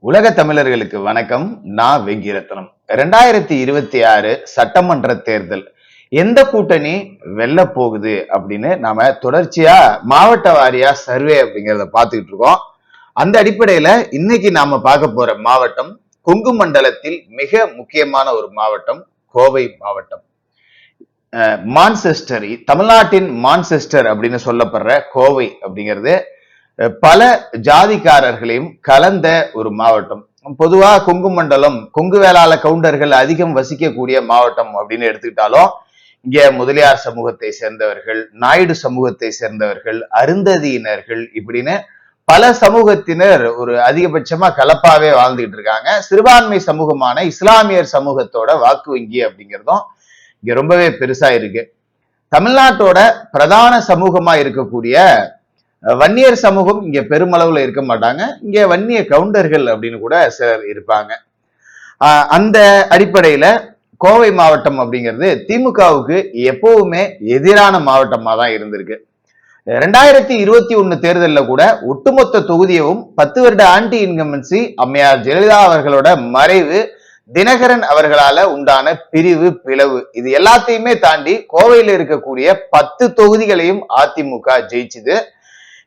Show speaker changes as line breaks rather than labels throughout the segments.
உலக தமிழர்களுக்கு வணக்கம். நான் வெங்கிரத்னம். 2026 சட்டமன்ற தேர்தல் எந்த கூட்டணி வெல்ல போகுது அப்படின்னு நாம தொடர்ச்சியா மாவட்ட வாரியா சர்வே அப்படிங்கிறத பார்த்துக்கிட்டு இருக்கோம். அந்த அடிப்படையில இன்னைக்கு நாம பார்க்க போற மாவட்டம் கொங்கு மண்டலத்தில் மிக முக்கியமான ஒரு மாவட்டம் கோவை மாவட்டம். மான்செஸ்டர், தமிழ்நாட்டின் மான்செஸ்டர் அப்படின்னு சொல்லப்படுற கோவை அப்படிங்கிறது பல ஜாதிக்காரர்களையும் கலந்த ஒரு மாவட்டம். பொதுவா கொங்கு மண்டலம், கொங்கு வேளாள கவுண்டர்கள் அதிகம் வசிக்கக்கூடிய மாவட்டம் அப்படின்னு எடுத்துக்கிட்டாலும் இங்க முதலியார் சமூகத்தை சேர்ந்தவர்கள், நாயுடு சமூகத்தை சேர்ந்தவர்கள், அருந்ததியினர்கள் இப்படின்னு பல சமூகத்தினர் ஒரு அதிகபட்சமா கலப்பாவே வாழ்ந்துகிட்டு இருக்காங்க. சிறுபான்மை சமூகமான இஸ்லாமியர் சமூகத்தோட வாக்கு வங்கி அப்படிங்கிறதும் இங்க ரொம்பவே பெருசா இருக்கு. தமிழ்நாட்டோட பிரதான சமூகமா இருக்கக்கூடிய வன்னியர் சமூகம் இங்க பெருமளவுல இருக்க மாட்டாங்க. இங்க வன்னிய கவுண்டர்கள் அப்படின்னு கூட சிலர் இருப்பாங்க. அந்த அடிப்படையில கோவை மாவட்டம் அப்படிங்கிறது திமுகவுக்கு எப்பவுமே எதிரான மாவட்டமா தான் இருந்திருக்கு. 2021 தேர்தலில் கூட ஒட்டுமொத்த தொகுதியவும் 10 வருட ஆன்டி இன்கம்பன்சி அம்மையார் ஜெயலலிதா அவர்களோட மறைவு, தினகரன் அவர்களால உண்டான பிரிவு, பிளவு இது எல்லாத்தையுமே தாண்டி கோவையில் இருக்கக்கூடிய 10 தொகுதிகளையும் அதிமுக ஜெயிச்சுது.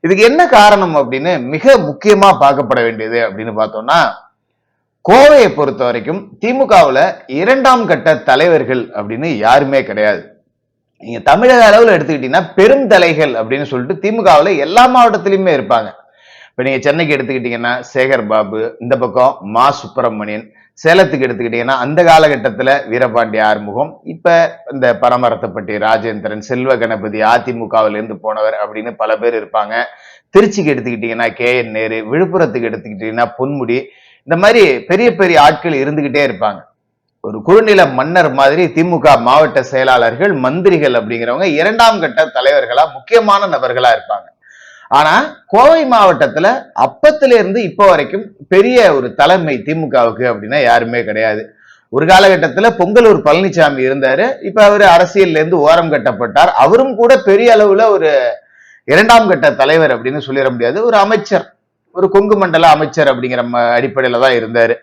இதுக்கு என்ன காரணம் அப்படின்னு மிக முக்கியமா பார்க்கப்பட வேண்டியது அப்படின்னு பார்த்தோம்னா, கோவையை பொறுத்த வரைக்கும் திமுகவுல 2ஆம் கட்ட தலைவர்கள் அப்படின்னு யாருமே கிடையாது. நீங்க தமிழக அளவுல எடுத்துக்கிட்டீங்கன்னா பெரும் தலைகள் அப்படின்னு சொல்லிட்டு திமுகவுல எல்லா மாவட்டத்திலுமே இருப்பாங்க. இப்ப நீங்க சென்னைக்கு எடுத்துக்கிட்டீங்கன்னா சேகர் பாபு, இந்த பக்கம் மா சுப்பிரமணியன், சேலத்துக்கு எடுத்துக்கிட்டீங்கன்னா அந்த காலகட்டத்துல வீரபாண்டிய ஆறுமுகம், இப்ப இந்த பரமரத்தப்பட்டி ராஜேந்திரன், செல்வ கணபதி அதிமுகவில இருந்து போனவர் அப்படின்னு பல பேர் இருப்பாங்க. திருச்சிக்கு எடுத்துக்கிட்டீங்கன்னா KN நேரு, விழுப்புரத்துக்கு எடுத்துக்கிட்டீங்கன்னா பொன்முடி, இந்த மாதிரி பெரிய பெரிய ஆட்கள் இருந்துகிட்டே இருப்பாங்க. ஒரு குறுநில மன்னர் மாதிரி திமுக மாவட்ட செயலாளர்கள், மந்திரிகள் அப்படிங்கிறவங்க 2ஆம் கட்ட தலைவர்களா முக்கியமான நபர்களா இருப்பாங்க. ஆனா கோவை மாவட்டத்துல அப்பத்துல இருந்து இப்ப வரைக்கும் பெரிய ஒரு தலைமை திமுகவுக்கு அப்படின்னா யாருமே கிடையாது. ஒரு காலகட்டத்துல பொங்கலூர் பழனிசாமி இருந்தாரு. இப்ப அவரு அரசியல்ல இருந்து ஓரம் கட்டப்பட்டார். அவரும் கூட பெரிய அளவுல ஒரு 2ஆம் கட்ட தலைவர் அப்படின்னு சொல்லிட முடியாது. ஒரு அமைச்சர், ஒரு கொங்கு மண்டல அமைச்சர் அப்படிங்கிற அடிப்படையில தான் இருந்தாரு.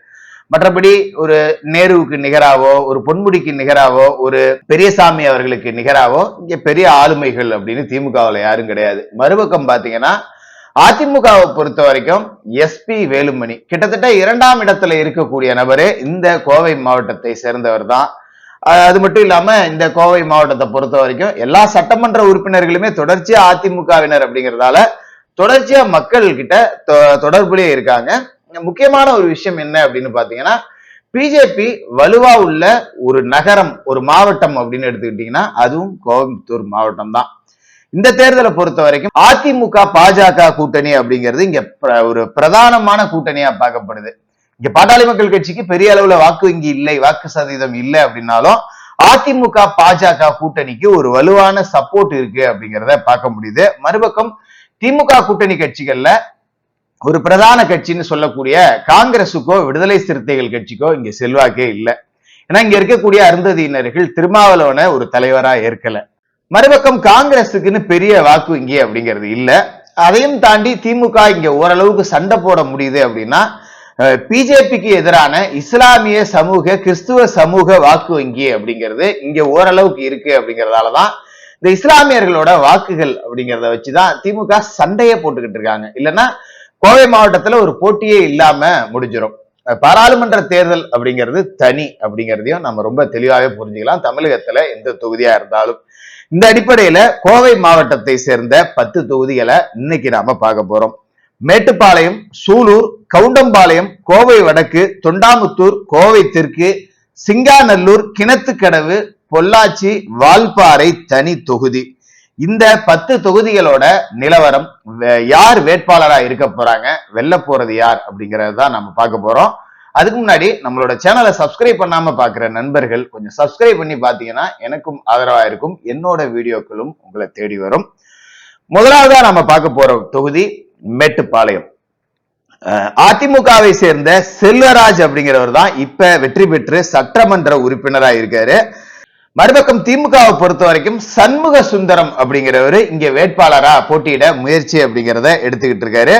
மற்றபடி ஒரு நேருவுக்கு நிகராவோ, ஒரு பொன்முடிக்கு நிகராவோ, ஒரு பெரியசாமி அவர்களுக்கு நிகராவோ இங்க பெரிய ஆளுமைகள் அப்படின்னு திமுகவுல யாரும் கிடையாது. மறுபக்கம் பாத்தீங்கன்னா அதிமுகவை பொறுத்த வரைக்கும் SP வேலுமணி கிட்டத்தட்ட 2ஆம் இடத்துல இருக்கக்கூடிய நபரே இந்த கோவை மாவட்டத்தை சேர்ந்தவர் தான். அது மட்டும் இல்லாம இந்த கோவை மாவட்டத்தை பொறுத்த வரைக்கும் எல்லா சட்டமன்ற உறுப்பினர்களுமே தொடர்ச்சியா அதிமுகவினர் அப்படிங்கிறதால தொடர்ச்சியா மக்கள் கிட்ட தொடர்புலயே இருக்காங்க. முக்கியமான ஒரு விஷயம் என்ன அப்படின்னு பாத்தீங்கன்னா, பிஜேபி வலுவா உள்ள ஒரு நகரம், ஒரு மாவட்டம் அப்படின்னு எடுத்துக்கிட்டீங்கன்னா அதுவும் கோயம்புத்தூர் மாவட்டம் தான். இந்த தேர்தலை பொறுத்த வரைக்கும் அதிமுக பாஜக கூட்டணி அப்படிங்கிறது இங்க ஒரு பிரதானமான கூட்டணியா பார்க்கப்படுது. இங்க பாட்டாளி மக்கள் கட்சிக்கு பெரிய அளவுல வாக்கு வங்கி இல்லை, வாக்கு சதவீதம் இல்லை அப்படின்னாலும் அதிமுக பாஜக கூட்டணிக்கு ஒரு வலுவான சப்போர்ட் இருக்கு அப்படிங்கிறத பார்க்க முடியுது. மறுபக்கம் திமுக கூட்டணி கட்சிகள்ல ஒரு பிரதான கட்சின்னு சொல்லக்கூடிய காங்கிரசுக்கோ விடுதலை சிறுத்தைகள் கட்சிக்கோ இங்க செல்வாக்கே இல்லை. ஏன்னா இங்க இருக்கக்கூடிய அருந்ததியினர்கள் திருமாவளவனை ஒரு தலைவரா ஏற்கல. மறுபக்கம் காங்கிரசுக்குன்னு பெரிய வாக்கு வங்கி அப்படிங்கிறது இல்ல. அதையும் தாண்டி திமுக இங்க ஓரளவுக்கு சண்டை போட முடியுது அப்படின்னா பிஜேபிக்கு எதிரான இஸ்லாமிய சமூக, கிறிஸ்துவ சமூக வாக்கு வங்கி அப்படிங்கிறது இங்க ஓரளவுக்கு இருக்கு. அப்படிங்கறதாலதான் இந்த இஸ்லாமியர்களோட வாக்குகள் அப்படிங்கிறத வச்சுதான் திமுக சண்டையே போட்டுக்கிட்டு இருக்காங்க. இல்லைன்னா கோவை மாவட்டத்துல ஒரு போட்டியே இல்லாம முடிஞ்சிடும். பாராளுமன்ற தேர்தல் அப்படிங்கிறது தனி அப்படிங்கிறதையும் நம்ம ரொம்ப தெளிவாகவே புரிஞ்சுக்கலாம், தமிழகத்துல எந்த தொகுதியா இருந்தாலும். இந்த அடிப்படையில கோவை மாவட்டத்தை சேர்ந்த 10 தொகுதிகளை இன்னைக்கு நாம பார்க்க போறோம். மேட்டுப்பாளையம், சூலூர், கவுண்டம்பாளையம், கோவை வடக்கு, தொண்டாமுத்தூர், கோவை தெற்கு, சிங்காநல்லூர், கிணத்துக்கடவு, பொள்ளாச்சி, வால்பாறை தனி தொகுதி. இந்த 10 தொகுதிகளோட நிலவரம், யார் வேட்பாளரா இருக்க போறாங்க, வெல்ல போறது யார் அப்படிங்கறதான் நம்ம பார்க்க போறோம். அதுக்கு முன்னாடி நம்மளோட சேனலை சப்ஸ்கிரைப் பண்ணாம பாக்குற நண்பர்கள் கொஞ்சம் சப்ஸ்கிரைப் பண்ணி பாத்தீங்கன்னா எனக்கும் ஆதரவா இருக்கும், என்னோட வீடியோக்களும் உங்களை தேடி வரும். முதலாவதா நம்ம பார்க்க போற தொகுதி மேட்டுப்பாளையம். அதிமுகவை சேர்ந்த செல்வராஜ் அப்படிங்கிறவர் தான் இப்ப வெற்றி பெற்று சட்டமன்ற உறுப்பினரா இருக்காரு. மறுபக்கம் திமுகவை பொறுத்த வரைக்கும் சண்முக சுந்தரம் அப்படிங்கிறவரு இங்க வேட்பாளரா போட்டியிட முயற்சி அப்படிங்கிறத எடுத்துக்கிட்டு இருக்காரு.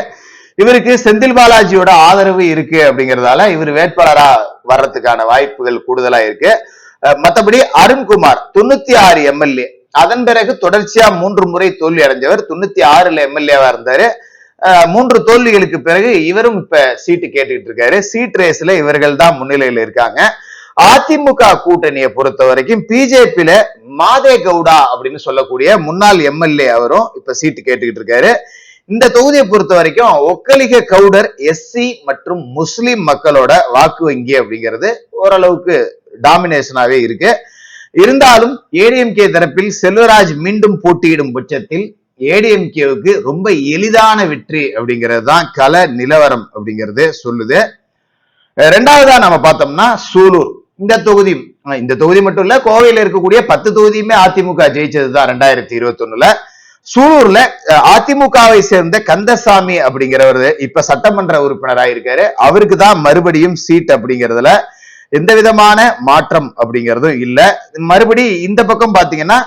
இவருக்கு செந்தில் பாலாஜியோட ஆதரவு இருக்கு அப்படிங்கறதால இவர் வேட்பாளரா வர்றதுக்கான வாய்ப்புகள் கூடுதலா இருக்கு. மற்றபடி அருண்குமார் 96 எம்எல்ஏ, அதன் பிறகு தொடர்ச்சியா 3 முறை தோல்வி அடைஞ்சவர். 96ல எம்எல்ஏவா இருந்தாரு. 3 தோல்விகளுக்கு பிறகு இவரும் இப்ப சீட்டு கேட்டுக்கிட்டு இருக்காரு. சீட் ரேஸ்ல இவர்கள் தான் முன்னிலையில இருக்காங்க. அதிமுக கூட்டணியை பொறுத்த வரைக்கும் பிஜேபியில மாதே கவுடா அப்படின்னு சொல்லக்கூடிய முன்னாள் எம்எல்ஏ அவரும் இப்ப சீட்டு கேட்டுக்கிட்டு இருக்காரு. இந்த தொகுதியை பொறுத்த வரைக்கும் ஒக்கலிக கவுடர் எஸ்சி மற்றும் முஸ்லிம் மக்களோட வாக்கு வங்கி அப்படிங்கிறது ஓரளவுக்கு டாமினேஷனாவே இருக்கு. இருந்தாலும் ஏடிஎம்கே தரப்பில் செல்வராஜ் மீண்டும் போட்டியிடும் பட்சத்தில் ஏடிஎம்கேவுக்கு ரொம்ப எளிதான வெற்றி அப்படிங்கிறது தான் கள நிலவரம் அப்படிங்கிறது சொல்லுது. ரெண்டாவதா நம்ம பார்த்தோம்னா சூலூர். இந்த தொகுதி மட்டும் இல்ல, கோவையில இருக்கக்கூடிய 10 தொகுதியுமே அதிமுக ஜெயிச்சதுதான் 2021ல. சூலூர்ல அதிமுகவை சேர்ந்த கந்தசாமி அப்படிங்கிறவர் இப்ப சட்டமன்ற உறுப்பினராக இருக்காரு. அவருக்கு தான் மறுபடியும் சீட் அப்படிங்கிறதுல எந்த விதமான மாற்றம் அப்படிங்கிறதும் இல்ல. மறுபடி இந்த பக்கம் பாத்தீங்கன்னா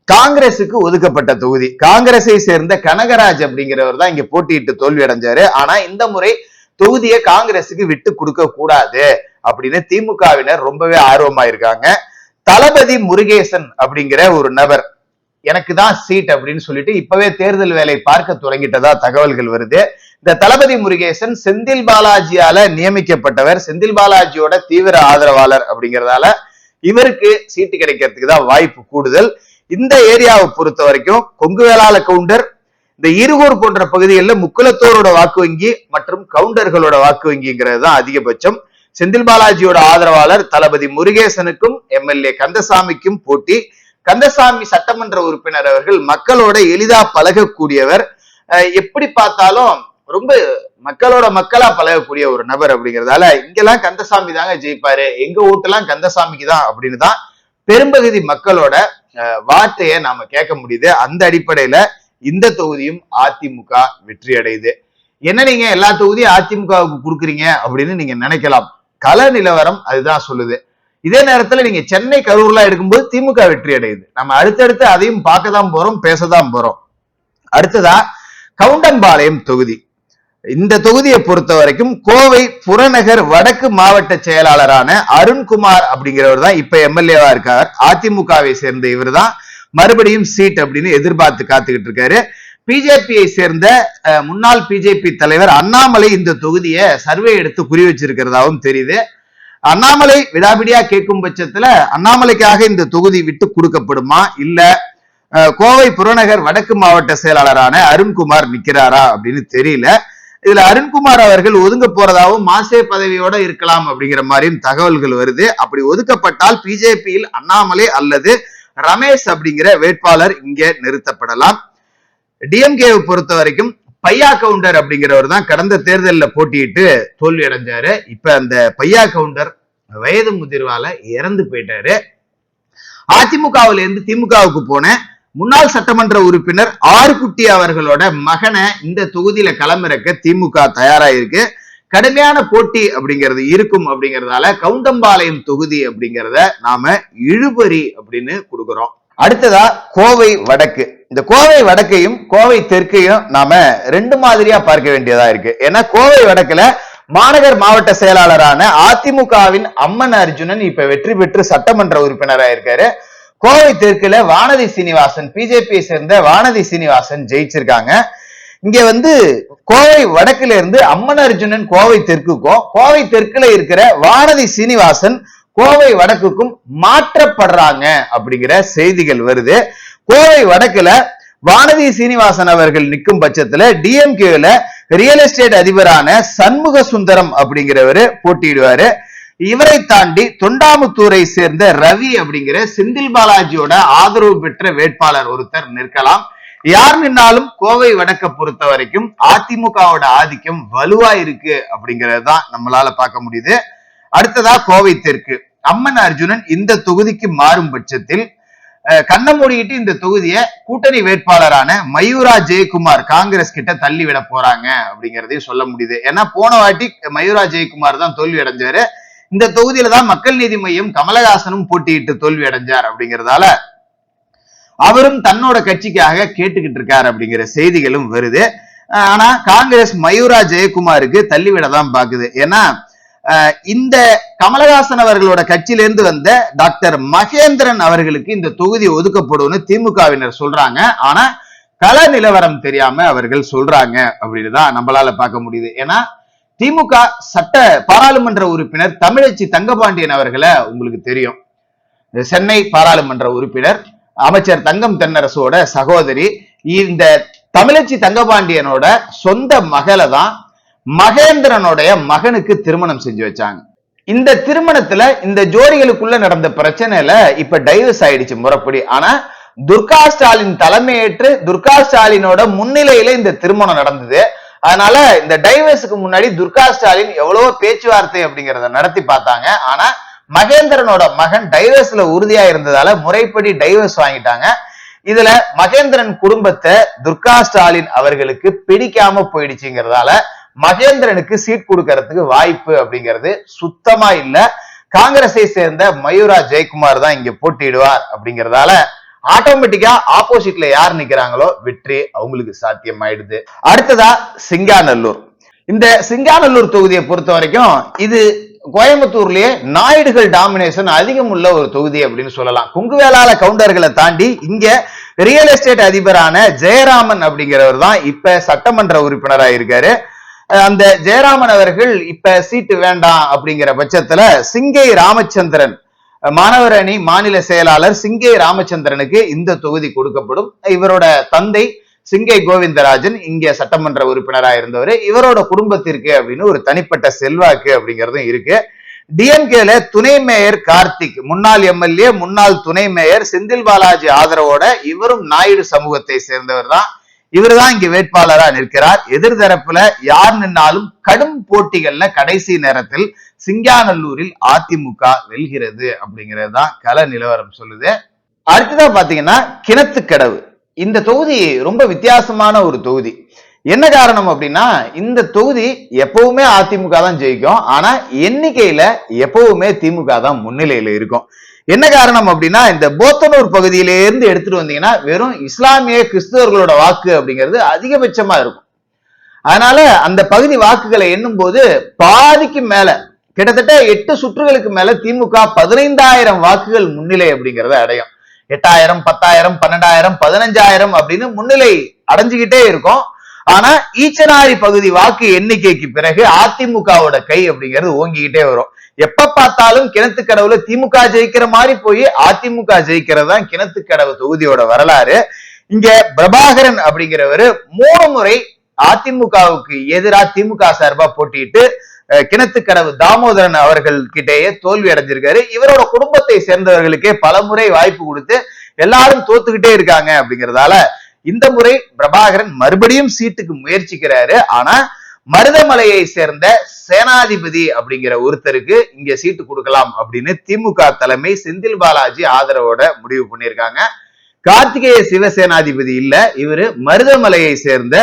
காங்கிரசுக்கு ஒதுக்கப்பட்ட தொகுதி, காங்கிரஸை சேர்ந்த கனகராஜ் அப்படிங்கிறவர் தான் இங்க போட்டியிட்டு தோல்வி அடைஞ்சாரு. ஆனா இந்த முறை தொகுதியை காங்கிரசுக்கு விட்டு கொடுக்க கூடாது அப்படின்னு திமுகவினர் ரொம்பவே ஆர்வமா இருக்காங்க. தளபதி முருகேசன் அப்படிங்கிற ஒரு நபர் எனக்கு தான் சீட் அப்படின்னு சொல்லிட்டு இப்பவே தேர்தல் வேலை பார்க்க தொடங்கிட்டதா தகவல்கள் வருது. இந்த தளபதி முருகேசன் செந்தில் பாலாஜியால நியமிக்கப்பட்டவர், செந்தில் பாலாஜியோட தீவிர ஆதரவாளர் அப்படிங்கறதால இவருக்கு சீட்டு கிடைக்கிறதுக்கு தான் வாய்ப்பு கூடுதல். இந்த ஏரியாவை பொறுத்த வரைக்கும் கொங்கு வேளாள கவுண்டர், இந்த இருகூர் போன்ற பகுதிகளில் முக்குலத்தோரோட வாக்கு வங்கி மற்றும் கவுண்டர்களோட வாக்கு வங்கிங்கிறது தான் அதிகபட்சம். செந்தில் பாலாஜியோட ஆதரவாளர் தளபதி முருகேசனுக்கும் எம்எல்ஏ கந்தசாமிக்கும் போட்டி. கந்தசாமி சட்டமன்ற உறுப்பினர் அவர்கள் மக்களோட எளிதா பழகக்கூடியவர், எப்படி பார்த்தாலும் ரொம்ப மக்களா பழகக்கூடிய ஒரு நபர் அப்படிங்கிறதால இங்கெல்லாம் கந்தசாமி தாங்க ஜெயிப்பாரு, எங்க ஓட்டெல்லாம் கந்தசாமிக்கு தான் அப்படின்னு தான் பெரும்பகுதி மக்களோட வார்த்தையை நாம கேட்க முடியுது. அந்த அடிப்படையில இந்த தொகுதியும் அதிமுக வெற்றி அடையுது. என்ன நீங்க எல்லா தொகுதியும் அதிமுகவுக்கு கொடுக்குறீங்க அப்படின்னு நீங்க நினைக்கலாம். கள நிலவரம் அதுதான் சொல்லுது. இதே நேரத்துல நீங்க சென்னை கரூர்லாம் எடுக்கும்போது திமுக வெற்றி அடையுது. நம்ம அடுத்தடுத்து அதையும் பார்க்க தான் போறோம், பேசதான் போறோம். அடுத்ததா கவுண்டம்பாளையம் தொகுதி. இந்த தொகுதியை பொறுத்த வரைக்கும் கோவை புறநகர் வடக்கு மாவட்ட செயலாளரான அருண்குமார் அப்படிங்கிறவர் தான் இப்ப எம்எல்ஏவா இருக்கார். அதிமுகவை சேர்ந்த இவர் தான் மறுபடியும் சீட் அப்படின்னு எதிர்பார்த்து காத்துக்கிட்டு இருக்காரு. பிஜேபியை சேர்ந்த முன்னாள் பிஜேபி தலைவர் அண்ணாமலை இந்த தொகுதியை சர்வே எடுத்து குறி வச்சிருக்கிறதாவும் தெரியுது. அண்ணாமலை விடாபிடியா கேட்கும் பட்சத்துல அண்ணாமலைக்காக இந்த தொகுதி விட்டு கொடுக்கப்படுமா, இல்ல கோவை புறநகர் வடக்கு மாவட்ட செயலாளரான அருண்குமார் நிக்கிறாரா அப்படின்னு தெரியல. இதுல அருண்குமார் அவர்கள் ஒதுங்க போறதாவும் மாசே பதவியோட இருக்கலாம் அப்படிங்கிற மாதிரியும் தகவல்கள் வருது. அப்படி ஒதுக்கப்பட்டால் பிஜேபியில் அண்ணாமலை அல்லது ரமேஷ் அப்படிங்கிற வேட்பாளர் இங்கே நிறுத்தப்படலாம். டிஎம்கேவை பொறுத்த வரைக்கும் பையா கவுண்டர் அப்படிங்கிறவர் தான் கடந்த தேர்தலில் போட்டியிட்டு தோல்வி அடைஞ்சாரு. இப்ப அந்த பையா கவுண்டர் வயது முதிர்வால இறந்து போயிட்டாரு. அதிமுகவில இருந்து திமுகவுக்கு போன முன்னாள் சட்டமன்ற உறுப்பினர் ஆறுகுட்டி அவர்களோட மகனை இந்த தொகுதியில களமிறக்க திமுக தயாராயிருக்கு. கடுமையான போட்டி அப்படிங்கிறது இருக்கும் அப்படிங்கறதால கவுண்டம்பாளையம் தொகுதி அப்படிங்கிறத நாம இழுபறி அப்படின்னு கொடுக்கிறோம். அடுத்ததா கோவை வடக்கு. இந்த கோவை வடக்கையும் கோவை தெற்கையும் நாம ரெண்டு மாதிரியா பார்க்க வேண்டியதா இருக்கு. ஏன்னா கோவை வடக்குல மாநகர் மாவட்ட செயலாளரான அதிமுகவின் அம்மன் அர்ஜுனன் இப்ப வெற்றி பெற்று சட்டமன்ற உறுப்பினராக இருக்காரு. கோவை தெற்குல வானதி சீனிவாசன், பிஜேபியை சேர்ந்த வானதி சீனிவாசன் ஜெயிச்சிருக்காங்க. இங்க கோவை வடக்குல இருந்து அம்மன் அர்ஜுனன் கோவை தெற்குக்கும், கோவை தெற்குல இருக்கிற வானதி சீனிவாசன் கோவை வடக்குக்கும் மாற்றப்படுறாங்க அப்படிங்கிற செய்திகள் வருது. கோவை வடக்குல வானதி சீனிவாசன் அவர்கள் நிற்கும் பட்சத்துல டிஎம்கேல ரியல் எஸ்டேட் அதிபரான சண்முக சுந்தரம் அப்படிங்கிறவரு போட்டியிடுவாரு. இவரை தாண்டி தொண்டாமுத்தூரை சேர்ந்த ரவி அப்படிங்கிற செந்தில் பாலாஜியோட ஆதரவு பெற்ற வேட்பாளர் ஒருத்தர் நிற்கலாம். யார் நின்னாலும் கோவை வடக்க பொறுத்த வரைக்கும் அதிமுகவோட ஆதிக்கம் வலுவா இருக்கு அப்படிங்கிறது தான் நம்மளால பார்க்க முடியுது. அடுத்ததா கோவை தெற்கு. அம்மன் அர்ஜுனன் இந்த தொகுதிக்கு மாறும் பட்சத்தில் கண்ண மூடிக்கிட்டு இந்த தொகுதியை கூட்டணி வேட்பாளரான மயூரா ஜெயக்குமார் காங்கிரஸ் கிட்ட தள்ளி விட போறாங்க அப்படிங்கிறதையும் சொல்ல முடியுது. ஏன்னா போன வாட்டி மயூரா ஜெயக்குமார் தான் தோல்வி அடைஞ்சாரு. இந்த தொகுதியில தான் மக்கள் நீதி மையம் கமலஹாசனும் போட்டியிட்டு தோல்வி அடைஞ்சார் அப்படிங்கிறதால அவரும் தன்னோட கட்சிக்காக கேட்டுக்கிட்டு இருக்காரு அப்படிங்கிற செய்திகளும் வருது. ஆனா காங்கிரஸ் மயூரா ஜெயக்குமாருக்கு தள்ளிவிட தான் பாக்குது. ஏன்னா இந்த கமலஹாசன் அவர்களோட கட்சியிலிருந்து வந்த டாக்டர் மகேந்திரன் அவர்களுக்கு இந்த தொகுதி ஒதுக்கப்படும் திமுகவினர் சொல்றாங்க. ஆனா கள நிலவரம் தெரியாம அவர்கள் சொல்றாங்க அப்படின்னு தான் நம்மளால பார்க்க முடியுது. ஏன்னா திமுக சட்ட பாராளுமன்ற உறுப்பினர் தமிழச்சி தங்கபாண்டியன் அவர்களை உங்களுக்கு தெரியும், சென்னை பாராளுமன்ற உறுப்பினர், அமைச்சர் தங்கம் தென்னரசோட சகோதரி. இந்த தமிழச்சி தங்கபாண்டியனோட சொந்த மகளை தான் மகேந்திரனுடைய மகனுக்கு திருமணம் செஞ்சு வச்சாங்க. இந்த திருமணத்துல இந்த ஜோடிகளுக்குள்ள நடந்த பிரச்சனையில இப்ப டைவர்ஸ் ஆயிடுச்சு முறைப்படி. ஆனா துர்கா ஸ்டாலின் தலைமையேற்று துர்கா ஸ்டாலினோட முன்னிலையில இந்த திருமணம் நடந்தது. அதனால இந்த டைவர்ஸுக்கு முன்னாடி துர்கா ஸ்டாலின் எவ்வளவோ பேச்சுவார்த்தை அப்படிங்கறத நடத்தி பார்த்தாங்க. ஆனா மகேந்திரனோட மகன் டைவர்ஸ்ல உறுதியா இருந்ததால முறைப்படி டைவர்ஸ் வாங்கிட்டாங்க. இதுல மகேந்திரன் குடும்பத்தை துர்கா ஸ்டாலின் அவர்களுக்கு பிடிக்காம போயிடுச்சுங்கிறதால மகேந்திரனுக்கு சீட் கொடுக்கறதுக்கு வாய்ப்பு அப்படிங்கிறது சுத்தமா இல்ல. காங்கிரஸை சேர்ந்த மயூரா ஜெயக்குமார் தான் இங்க போட்டியிடுவார் அப்படிங்கறதால ஆட்டோமேட்டிக்கா ஆப்போசிட்ல யார் நிக்கிறாங்களோ வெற்றி அவங்களுக்கு சாத்தியமாயிடுது. அடுத்ததா சிங்காநல்லூர். இந்த சிங்காநல்லூர் தொகுதியை பொறுத்த வரைக்கும் இது கோயம்புத்தூர்லயே நாயுடுகள் டாமினேஷன் அதிகம் உள்ள ஒரு தொகுதி அப்படின்னு சொல்லலாம். கொங்குவேளாள கவுண்டர்களை தாண்டி இங்க ரியல் எஸ்டேட் அதிபரான ஜெயராமன் அப்படிங்கிறவர் தான் இப்ப சட்டமன்ற உறுப்பினராக இருக்காரு. அந்த ஜெயராமன் அவர்கள் இப்ப சீட்டு வேண்டாம் அப்படிங்கிற பட்சத்துல சிங்கை ராமச்சந்திரன் மாணவர் அணி மாநில செயலாளர் சிங்கை ராமச்சந்திரனுக்கு இந்த தொகுதி கொடுக்கப்படும். இவரோட தந்தை சிங்கை கோவிந்தராஜன் இங்க சட்டமன்ற உறுப்பினராக இருந்தவர். இவரோட குடும்பத்திற்கு அப்படின்னு ஒரு தனிப்பட்ட செல்வாக்கு அப்படிங்கிறதும் இருக்கு. டிஎம்கேல துணை மேயர் கார்த்திக், முன்னாள் எம்எல்ஏ, முன்னாள் துணை மேயர் செந்தில் பாலாஜி ஆதரவோட இவரும் நாயுடு சமூகத்தை சேர்ந்தவர் தான். இவர் தான் இங்க வேட்பாளரா நிற்கிறார். எதிர்தரப்புல யார் நின்னாலும் கடும் போட்டிகள்ல கடைசி நேரத்தில் சிங்காநல்லூரில் அதிமுக வெல்கிறது அப்படிங்கிறது தான் கள நிலவரம் சொல்லுது. அடுத்ததா பாத்தீங்கன்னா கிணத்துக்கடவு. இந்த தொகுதி ரொம்ப வித்தியாசமான ஒரு தொகுதி. என்ன காரணம் அப்படின்னா இந்த தொகுதி எப்பவுமே அதிமுக தான் ஜெயிக்கும். ஆனா எண்ணிக்கையில எப்பவுமே திமுக தான் முன்னிலையில இருக்கும். என்ன காரணம் அப்படின்னா இந்த போத்தனூர் பகுதியிலிருந்து எடுத்துட்டு வந்தீங்கன்னா வெறும் இஸ்லாமிய கிறிஸ்தவர்களோட வாக்கு அப்படிங்கிறது அதிகபட்சமா இருக்கும். அதனால அந்த பகுதி வாக்குகளை எண்ணும் போது பாதிக்கு மேல கிட்டத்தட்ட 8 சுற்றுகளுக்கு மேல திமுக 15,000 வாக்குகள் முன்னிலை அப்படிங்கறத அடையும். 8,000, 10,000, 12,000, 15,000 அப்படின்னு முன்னிலை அடைஞ்சுக்கிட்டே இருக்கும். ஆனா ஈச்சனாரி பகுதி வாக்கு எண்ணிக்கைக்கு பிறகு அதிமுகவோட கை அப்படிங்கிறது ஓங்கிக்கிட்டே வரும். எப்ப பார்த்தாலும் கிணத்துக்கடவுல திமுக ஜெயிக்கிற மாதிரி போய் அதிமுக ஜெயிக்கிறதா கிணத்துக்கடவு தொகுதியோட வரலாறு. இங்க பிரபாகரன் அப்படிங்கிறவரு 3 முறை அதிமுகவுக்கு எதிராக திமுக சார்பா போட்டிட்டு கிணத்துக்கடவு தாமோதரன் அவர்கள் கிட்டேயே தோல்வி அடைஞ்சிருக்காரு. இவரோட குடும்பத்தை சேர்ந்தவர்களுக்கே பல முறை வாய்ப்பு கொடுத்து எல்லாரும் தோத்துக்கிட்டே இருக்காங்க அப்படிங்கறதால இந்த முறை பிரபாகரன் மறுபடியும் சீட்டுக்கு முயற்சிக்கிறாரு. ஆனா மருதமலையை சேர்ந்த சேனாதிபதி அப்படிங்கிற ஒருத்தருக்கு இங்க சீட்டு கொடுக்கலாம் அப்படின்னு திமுக தலைமை செந்தில் பாலாஜி ஆதரவோட முடிவு பண்ணியிருக்காங்க. கார்த்திகேய சிவசேனாதிபதி இல்ல, இவரு மருதமலையை சேர்ந்த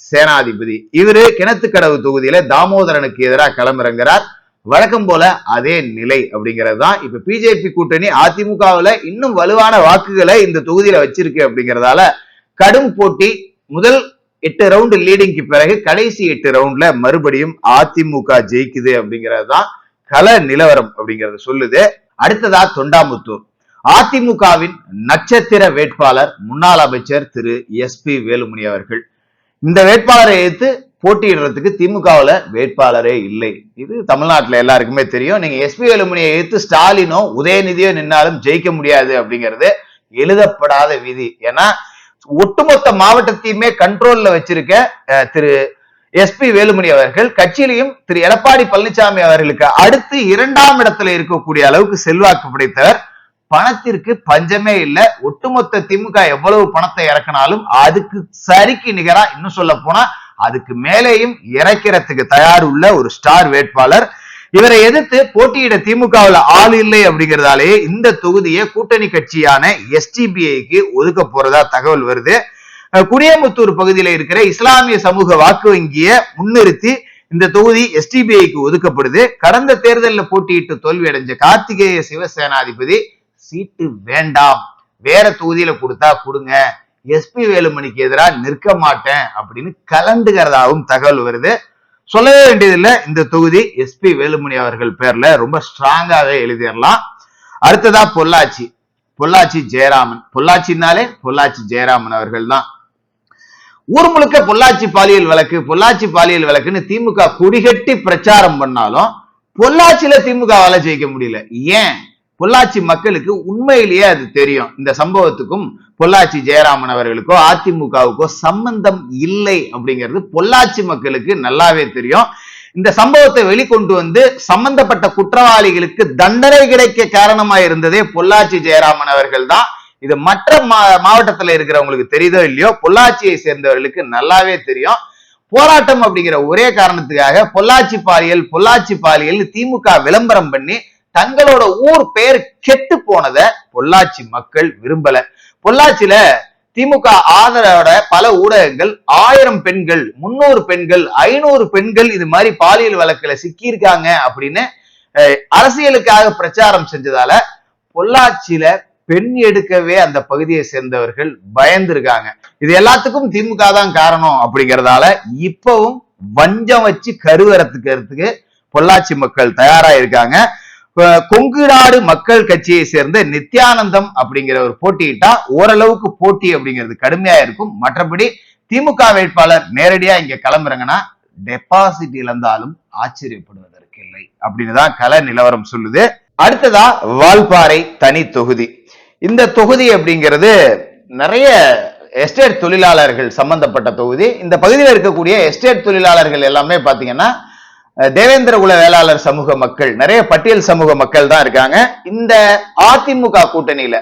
சேனாதிபதி. இவரு கிணத்துக்கடவு தொகுதியில தாமோதரனுக்கு எதிராக களமிறங்குறார். வழக்கம் போல அதே நிலை அப்படிங்கிறது தான். இப்ப பிஜேபி கூட்டணி அதிமுகவுல இன்னும் வலுவான வாக்குகளை இந்த தொகுதியில வச்சிருக்கு அப்படிங்கறதால கடும் போட்டி. முதல் 8 ரவுண்டு லீடிங்க்கு பிறகு கடைசி 8 ரவுண்ட்ல மறுபடியும் அதிமுக ஜெயிக்குது அப்படிங்கிறது தான் கள நிலவரம் அப்படிங்கறது சொல்லுது. அடுத்ததா தொண்டாமுத்தூர். அதிமுகவின் நட்சத்திர வேட்பாளர் முன்னாள் அமைச்சர் திரு SP வேலுமணி அவர்கள். இந்த வேட்பாளரை எதிர்த்து போட்டியிடுறதுக்கு திமுகவுல வேட்பாளரே இல்லை. இது தமிழ்நாட்டுல எல்லாருக்குமே தெரியும். நீங்க SP வேலுமணியை எதிர்த்து ஸ்டாலினோ உதயநிதியோ நின்னாலும் ஜெயிக்க முடியாது அப்படிங்கிறது எழுதப்படாத விதி. ஏன்னா ஒட்டுமொத்த மாவட்டத்தையுமே கண்ட்ரோல்ல வச்சிருக்க திரு SP வேலுமணி அவர்கள் கட்சியிலையும் திரு எடப்பாடி பழனிசாமி அவர்களுக்கு அடுத்து 2ஆம் இடத்துல இருக்கக்கூடிய அளவுக்கு செல்வாக்கு படைத்தவர். பணத்திற்கு பஞ்சமே இல்லை. ஒட்டுமொத்த திமுக எவ்வளவு பணத்தை இறக்கினாலும் அதுக்கு சரிக்கு நிகரா, இன்னும் சொல்ல போனா அதுக்கு மேலேயும் இறக்கிறதுக்கு தயார் உள்ள ஒரு ஸ்டார் வேட்பாளர். இவரை எதிர்த்து போட்டியிட திமுகவுல ஆள் இல்லை அப்படிங்கிறதாலே இந்த தொகுதியை கூட்டணி கட்சியான STBIக்கு ஒதுக்க போறதா தகவல் வருது. குடியமுத்தூர் பகுதியில இருக்கிற இஸ்லாமிய சமூக வாக்கு வங்கியை முன்னிறுத்தி இந்த தொகுதி STBIக்கு ஒதுக்கப்படுது. கடந்த தேர்தலில் போட்டியிட்டு தோல்வி அடைஞ்ச கார்த்திகேய சிவசேனாதிபதி சீட்டு வேண்டாம், வேற தொகுதியில கொடுத்தா கொடுங்க, SP வேலுமணிக்கு எதிராக நிற்க மாட்டேன் அப்படின்னு கலந்துகிறதாகவும் தகவல் வருது. சொல்லவே வேண்டியதில்லை, இந்த தொகுதி SP வேலுமணி அவர்கள் பேர்ல ரொம்ப ஸ்ட்ராங்காவே எழுதிடலாம். அடுத்ததா பொள்ளாச்சி ஜெயராமன். பொள்ளாச்சினாலே பொள்ளாச்சி ஜெயராமன் அவர்கள் தான். ஊர் முழுக்க பொள்ளாச்சி பாலியல் வழக்குன்னு திமுக குடிகட்டி பிரச்சாரம் பண்ணாலும் பொள்ளாச்சியில திமுகவால ஜெயிக்க முடியல. ஏன்? பொள்ளாச்சி மக்களுக்கு உண்மையிலேயே அது தெரியும். இந்த சம்பவத்துக்கும் பொள்ளாச்சி ஜெயராமன் அவர்களுக்கோ அதிமுகவுக்கோ சம்பந்தம் இல்லை அப்படிங்கிறது பொள்ளாச்சி மக்களுக்கு நல்லாவே தெரியும். இந்த சம்பவத்தை வெளிக்கொண்டு வந்து சம்பந்தப்பட்ட குற்றவாளிகளுக்கு தண்டனை கிடைக்க காரணமா இருந்ததே பொள்ளாச்சி ஜெயராமன் அவர்கள் தான். இது மற்ற மாவட்டத்துல இருக்கிறவங்களுக்கு தெரியுதோ இல்லையோ, பொள்ளாச்சியை சேர்ந்தவர்களுக்கு நல்லாவே தெரியும். போராட்டம் அப்படிங்கிற ஒரே காரணத்துக்காக பொள்ளாச்சி பாலியல் திமுக விளம்பரம் பண்ணி தங்களோட ஊர் பெயர் கெட்டு போனதை பொள்ளாச்சி மக்கள் விரும்பல. பொள்ளாச்சியில திமுக ஆதரவோட பல ஊடகங்கள் 1000 பெண்கள், 300 பெண்கள், 500 பெண்கள் இது மாதிரி பாலியல் வழக்குல சிக்கியிருக்காங்க அப்படின்னு அரசியலுக்காக பிரச்சாரம் செஞ்சதால பொள்ளாச்சியில பெண் எடுக்கவே அந்த பகுதியை சேர்ந்தவர்கள் பயந்துருக்காங்க. இது எல்லாத்துக்கும் திமுக தான் காரணம் அப்படிங்கறதால இப்பவும் வஞ்சம் வச்சு கருவறத்துக்கிறதுக்கு பொள்ளாச்சி மக்கள் தயாரா இருக்காங்க. கொங்கு நாடு மக்கள் கட்சியை சேர்ந்த நித்யானந்தம் அப்படிங்கிற ஒரு போட்டியிட்டா ஓரளவுக்கு போட்டி அப்படிங்கிறது கடுமையா இருக்கும். மற்றபடி திமுக வேட்பாளர் நேரடியா இங்க கிளம்புறாங்கன்னா டெபாசிட் இழந்தாலும் ஆச்சரியப்படுவதற்கு இல்லை அப்படின்னு தான் கள நிலவரம் சொல்லுது. அடுத்ததா வால்பாறை தனி தொகுதி. இந்த தொகுதி அப்படிங்கிறது நிறைய எஸ்டேட் தொழிலாளர்கள் சம்பந்தப்பட்ட தொகுதி. இந்த பகுதியில் இருக்கக்கூடிய எஸ்டேட் தொழிலாளர்கள் எல்லாமே பாத்தீங்கன்னா தேவேந்திர குல வேளாளர் சமூக மக்கள், நிறைய பட்டியல் சமூக மக்கள் தான் இருக்காங்க. இந்த அதிமுக கூட்டணியில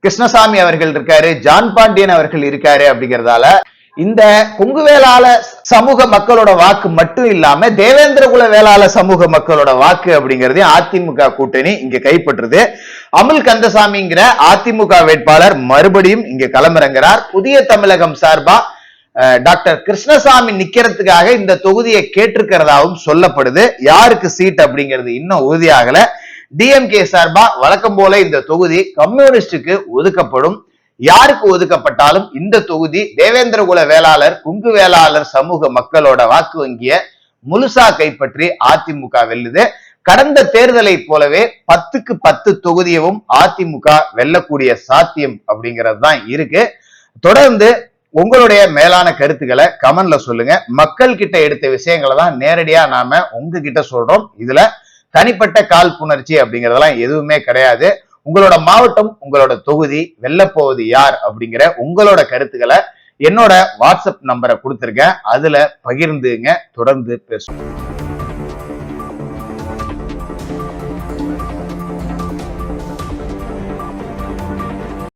கிருஷ்ணசாமி அவர்கள் இருக்காரு, ஜான் பாண்டியன் அவர்கள் இருக்காரு. அப்படிங்கறதால இந்த கொங்கு வேளாளர் சமூக மக்களோட வாக்கு மட்டும் இல்லாம தேவேந்திர குல வேளாளர் சமூக மக்களோட வாக்கு அப்படிங்கிறது அதிமுக கூட்டணி இங்க கைப்பற்றுது. அமுல் கந்தசாமிங்கிற அதிமுக வேட்பாளர் மறுபடியும் இங்க களமிறங்குறார். புதிய தமிழகம் சார்பா டாக்டர் கிருஷ்ணசாமி நிக்கிறதுக்காக இந்த தொகுதியை கேட்டிருக்கிறதாவும் சொல்லப்படுது. யாருக்கு சீட் அப்படிங்கிறது இன்னும் உறுதியாகல. டிஎம்கே சார்பா வழக்கம் போல இந்த தொகுதி கம்யூனிஸ்டுக்கு ஒதுக்கப்படும். யாருக்கு ஒதுக்கப்பட்டாலும் இந்த தொகுதி தேவேந்திர குல வேளாளர், கொங்கு வேளாளர் சமூக மக்களோட வாக்கு வங்கிய முழுசா கைப்பற்றி அதிமுக வெல்லுது. கடந்த தேர்தலை போலவே 10க்கு 10 தொகுதியவும் அதிமுக வெல்லக்கூடிய சாத்தியம் அப்படிங்கிறது தான் இருக்கு. தொடர்ந்து உங்களுடைய மேலான கருத்துக்களை கமெண்ட்ல சொல்லுங்க. மக்கள் கிட்ட எடுத்த விஷயங்களை தான் நேரடியா நாம உங்ககிட்ட சொல்றோம். இதுல தனிப்பட்ட காழ்ப்புணர்ச்சி அப்படிங்கறதெல்லாம் எதுவுமே கிடையாது. உங்களோட மாவட்டம், உங்களோட தொகுதி வெல்லப்போவது யார் அப்படிங்கிற உங்களோட கருத்துக்களை என்னோட வாட்ஸ்அப் நம்பரை கொடுத்திருக்கேன், அதுல பகிர்ந்துங்க. தொடர்ந்து பேசுவோம்.